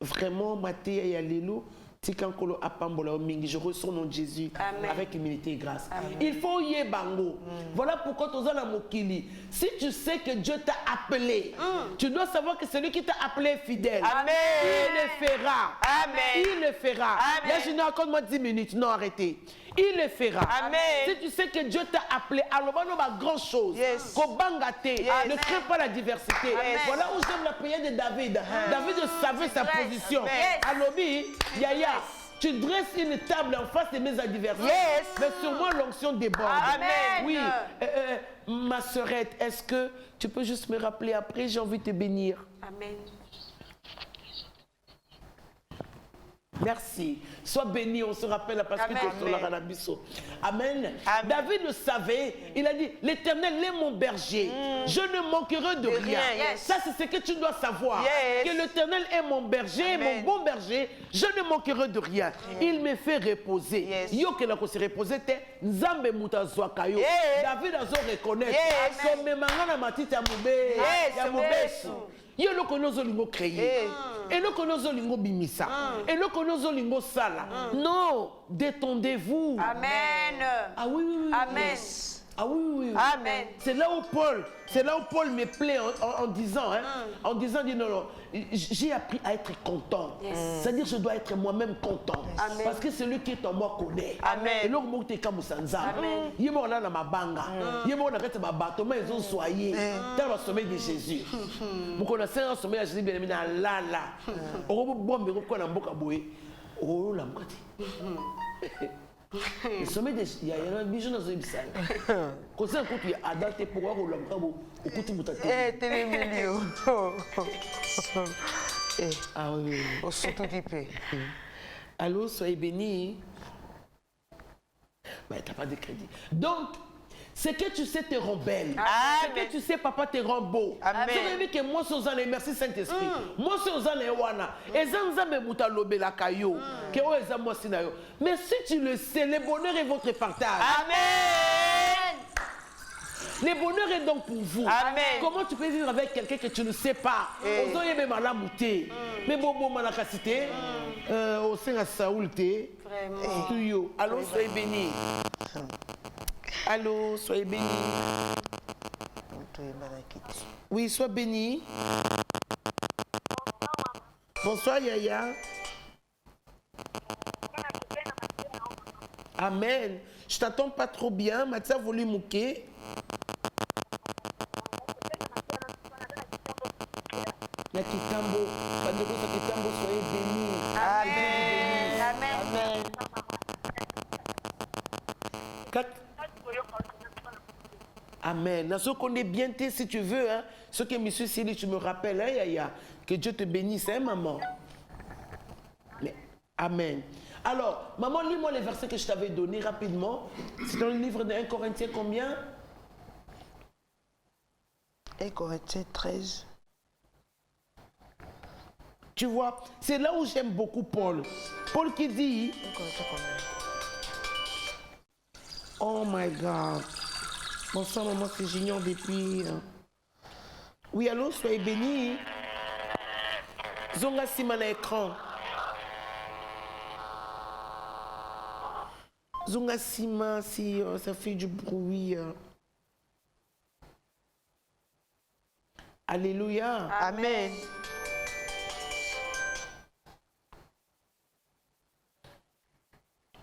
vraiment, Mathé et Allélo, Tikankolo Apambola Mingi, je ressens mon Jésus. Amen. Avec humilité et grâce. Amen. Il faut y bango. Voilà pourquoi tu as Mokili. Si tu sais que Dieu t'a appelé, tu dois savoir que celui qui t'a appelé est fidèle. Amen. Il le fera. Amen. Il le fera. Amen. Là, je n'ai encore moi 10 minutes. Non, arrêtez. Il le fera. Amen. Si tu sais que Dieu t'a appelé, alors on va grand chose. Yes. Kobangate, ne crée pas la diversité. Amen. Voilà où j'aime la prière de David. David savait sa Yes. position. Yes. Alobi, Yaya, tu dresses une table en face de mes adversaires. Yes. Mais sur moi, l'onction déborde. Amen. Oui. Ma sœurette, est-ce que tu peux juste me rappeler après? J'ai envie de te bénir. Amen. Merci. Sois béni, on se rappelle parce que Amen. tu es sur la Ranabiso. Amen. Amen. David le savait. Il a dit, l'Éternel est mon berger. Je ne manquerai de rien. yes. Ça, c'est ce que tu dois savoir. Yes. Que l'Éternel est mon berger, Amen. mon bon berger. Je ne manquerai de rien. Il me fait reposer. Yes. Yo que la se reposer te nzambe muta zwakayo. Yes. David a zo reconnaître. Yes. So me mangana matiti ya mube. Yes. Ya mubesu. Yo loko nozo lingo créer. Et loko nozo lingo bimisa. Et loko nozo lingo sala. Non, détendez-vous. Amen. Ah oui, oui, oui. Amen. Ah oui, oui, oui. Amen. C'est là où Paul me plaît en disant, dit non, non, j'ai appris à être content. C'est-à-dire je dois être moi-même content. Amen. Parce que celui qui est en moi connaît. Amen. Et là, on est comme Sanza. Amen. Il est mort là dans ma banga. Il est mort dans ma bateau, mais ils ont soigné. Dans le sommeil de Jésus. Vous connaissez un sommeil de Jésus, bien évidemment, là, là. On va bon, mais on va boka boé. Oh, là, le sommet de il y a un bijou dans une salle. Quand c'est un coup qui est adapté pour voir au lambabo, au coup de Eh, télémilio. Eh, Ah oui, oui. au sous-tout-typé. Allô, soyez bénis. Mais t'as pas de crédit. Donc, ce que tu sais te rend belle. Ce que tu sais, papa te rend beau. Amen. Tu veux que moi, Sozane, merci Saint-Esprit. Moi, Sozane, Ewana. Et Zanzame Mouta Lobela Kayo. Que o Ezamo Sinayo. Mais si tu le sais, le bonheur est votre partage. Amen. Le bonheur est donc pour vous. Amen. Comment tu peux vivre avec quelqu'un que tu ne sais pas? Ozo yebe malamute. Mais bon malakasite. Au sein à Saoul te. Vraiment. Tuyo. Allô, soyez bénis. Allô, soyez bénis. Oui, sois béni. Bonsoir Yaya. Amen. Je t'attends pas trop bien. Matia voulu mouquer. La Kitambo. Bandeko sa Kitambo, soyez bénis. Amen. Amen. Amen. Amen. Dans ce qu'on est bien, si tu veux, hein, ce que M. Sili, tu me rappelles, hein, Yaya, que Dieu te bénisse, hein, maman. Mais, amen. Alors, maman, lis-moi les versets que je t'avais donnés rapidement. C'est dans le livre de 1 Corinthiens combien? 1 Corinthiens 13. Tu vois, c'est là où j'aime beaucoup Paul. Paul qui dit, oh my God. Bonsoir maman, c'est Junior depuis... Oui, allô, soyez bénis. Zonga Sima na écran. Zonga Sima, si ça fait du bruit. Alléluia. Amen.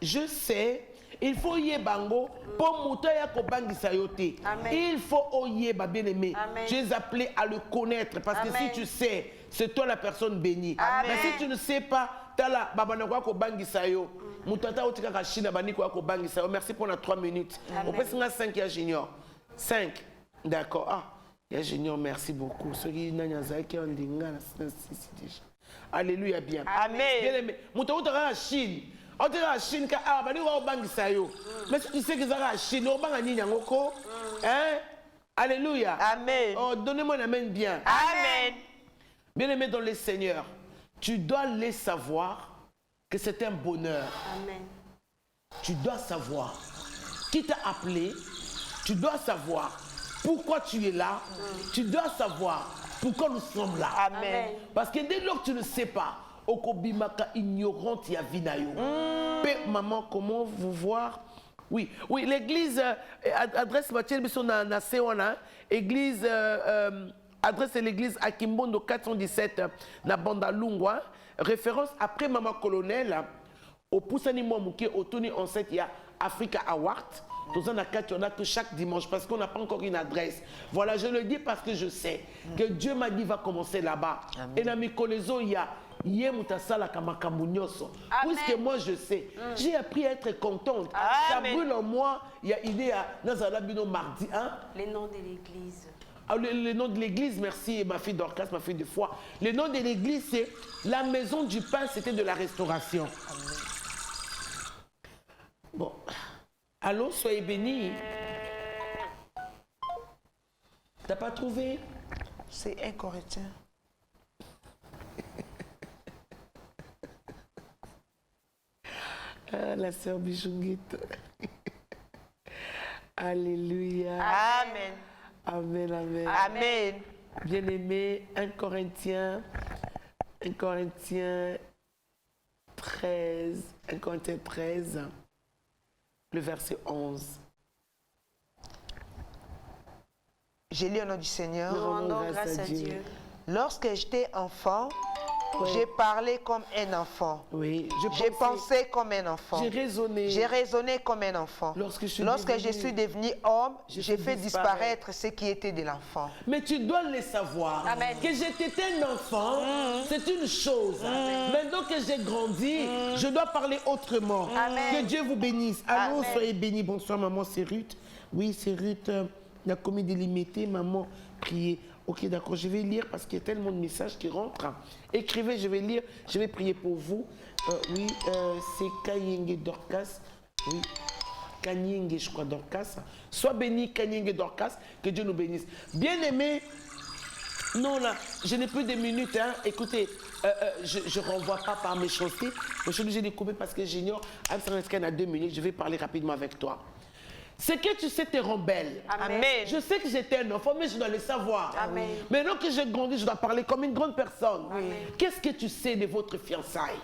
Je sais, il faut y bango pour moutoya ko bangisa yote. Il faut oyeba bien aimé. Je les appelé à le connaître parce que si tu sais, c'est toi la personne bénie. Mais si tu ne sais pas, tala babana ko bangisa yo. Moutata otika ka Chine bani ko bangisa yo. Merci pour les 3 minutes. On peut 5 ya Junior. 5. D'accord. Ah, ya Junior, merci beaucoup. Ce qui nanya zaki on dinga na déjà. Alléluia bien. Amen. Bien aimé. Moutata ka Chine. On dirait à Chine que ah bani wa bangisa yo. Mais si tu sais que ça à Chine, on banga ni nyangoko. Hein? Alléluia. Amen. Oh, donnez-moi un amen bien. Amen. Bien aimé dans le Seigneur, tu dois les savoir que c'est un bonheur. Amen. Tu dois savoir qui t'a appelé. Tu dois savoir pourquoi tu es là. Tu dois savoir pourquoi nous sommes là. Amen. Parce que dès lors que tu ne sais pas, okobimaka ignorante ya vinayo. Maman, comment vous voir? Oui, oui, l'église adresse Mathieu Bisson na Sewana, église adresse l'église à Kimbondo 417 na Bandalungwa, référence après maman colonel au Poussani Mouamouké au Tony en 7 il y a Africa Award. Dans un accueil, on a que chaque dimanche parce qu'on n'a pas encore une adresse. Voilà, je le dis parce que je sais que Dieu m'a dit va commencer là-bas. Et dans mes colézos, il y a puisque moi je sais, j'ai appris à être contente. Ça brûle en moi, il y a idée à Nazalabino mardi. Hein? Les noms de l'église. Ah, le nom de l'église, merci ma fille Dorcas, ma fille de foi. Le nom de l'église, c'est la maison du pain, c'était de la restauration. Amen. Bon, allô, soyez bénis. T'as pas trouvé? C'est 1 Corinthiens. Ah, la sœur Bichunguette. Alléluia. Amen. Amen, amen. Amen. Bien-aimé, 1 Corinthiens 13, le verset 11. J'ai lu au nom du Seigneur. Nous rendons grâce à Dieu. Lorsque j'étais enfant, j'ai parlé comme un enfant. Oui, j'ai pensé comme un enfant. J'ai raisonné. J'ai raisonné comme un enfant. Lorsque je suis devenu homme, j'ai fait disparaître ce qui était de l'enfant. Mais tu dois le savoir. Amen. Que j'étais un enfant, c'est une chose. Maintenant que j'ai grandi, je dois parler autrement. Amen. Que Dieu vous bénisse. Allô, soyez bénis. Bonsoir, maman, c'est Ruth. Oui, c'est Ruth. La commis délimitée, maman, priez. Ok, d'accord, je vais lire parce qu'il y a tellement de messages qui rentrent. Écrivez, je vais lire, je vais prier pour vous. Oui, c'est Kanyenge Dorcas. Oui, Kanyenge, je crois, Dorcas. Sois béni, Kanyenge Dorcas, que Dieu nous bénisse. Bien-aimé, non, là, je n'ai plus de minutes. Hein. Écoutez, je ne renvoie pas par méchanceté. Je suis obligé de couper parce que j'ignore. À 2 minutes, je vais parler rapidement avec toi. Ce que tu sais te rend belle. Amen. Je sais que j'étais un enfant, mais je dois le savoir. Amen. Maintenant que j'ai grandi, je dois parler comme une grande personne. Qu'est-ce que tu sais de votre fiançailles?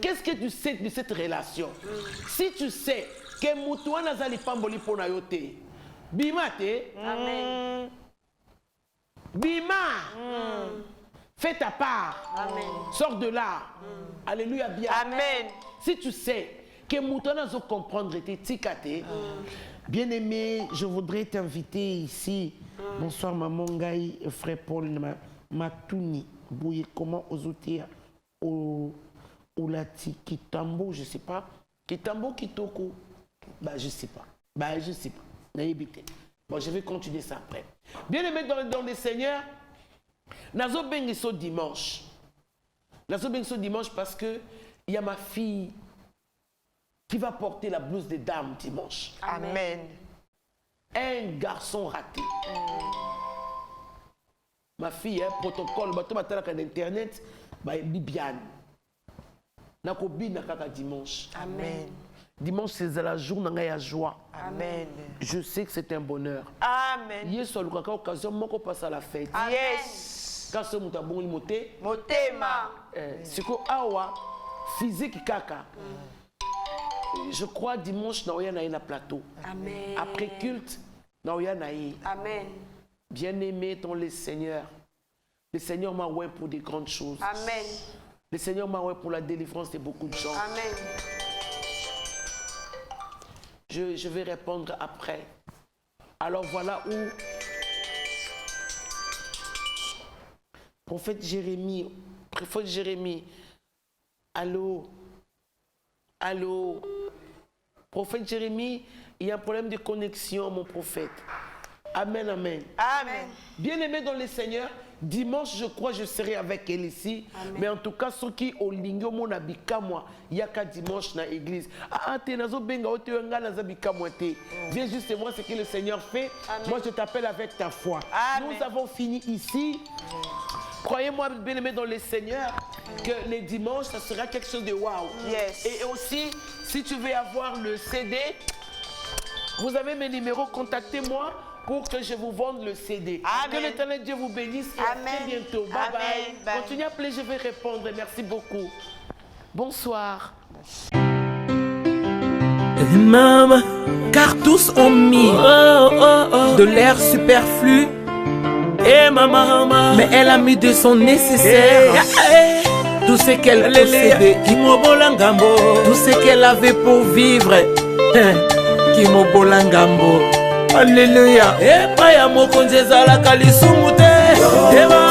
Qu'est-ce que tu sais de cette relation? Si tu sais que Moutouan Nazali Pamboli Ponayote, Bima te, Amen. Bima, fais ta part. Amen. Sors de là. Alléluia, bien. Amen. Si tu sais que Moutouan Nazo comprendre tes tikate, bien-aimé, je voudrais t'inviter ici. Bonsoir, maman Ngaï, frère Paul Matouni. Bouye, comment ozoter au Lati Kitambo, je ne sais pas. Kitambo, Kitoko. Bah, je ne sais pas. Bah, je ne sais pas. Naïbité. Bon, je vais continuer ça après. Bien-aimé dans le Seigneur, Nazo Bengiso dimanche. Nazo Bengiso dimanche parce que il y a ma fille qui va porter la blouse des dames dimanche. Amen. Un garçon raté. Ma fille, protocole, bateau matin à l'internet, Bibiane. Nakobina kaka dimanche. Amen. Dimanche, c'est la journée de joie. Amen. Je sais que c'est un bonheur. Amen. Hier, sur l'occasion, on passe à la fête. Yes. Quand c'est mon moté, Motema. c'est que awa physique kaka. Je crois dimanche na oya na na plateau. Amen. Après culte na oya na. Amen. Bien-aimé dans le Seigneur. Le Seigneur m'a oué pour des grandes choses. Amen. Le Seigneur m'a oué pour la délivrance de beaucoup de gens. Amen. Je vais répondre après. Alors voilà où prophète Jérémie, allô, allô, prophète Jérémie, il y a un problème de connexion, mon prophète. Amen, amen. Amen. Bien-aimé dans le Seigneur, dimanche, je crois, je serai avec elle ici. Amen. Mais en tout cas, ceux qui ont l'ingio mon abika moi, il y a qu'à dimanche dans l'église. Viens juste voir ce que le Seigneur fait. Amen. Moi, je t'appelle avec ta foi. Amen. Nous avons fini ici. Croyez-moi, bien-aimé dans le Seigneur, que les dimanches, ça sera quelque chose de waouh. Yes. Et aussi, si tu veux avoir le CD, vous avez mes numéros, contactez-moi pour que je vous vende le CD. Amen. Que l'Éternel Dieu vous bénisse et à très bientôt. Bye bye. Bye. Continuez à appeler, je vais répondre. Merci beaucoup. Bonsoir. Maman, car tous ont mis de l'air superflu. Et maman, mais elle a mis de son nécessaire. Tout ce qu'elle possédait, tout ce qu'elle avait pour vivre. Alléluia. Et pas ya mokonzi ezalaka lisumu te.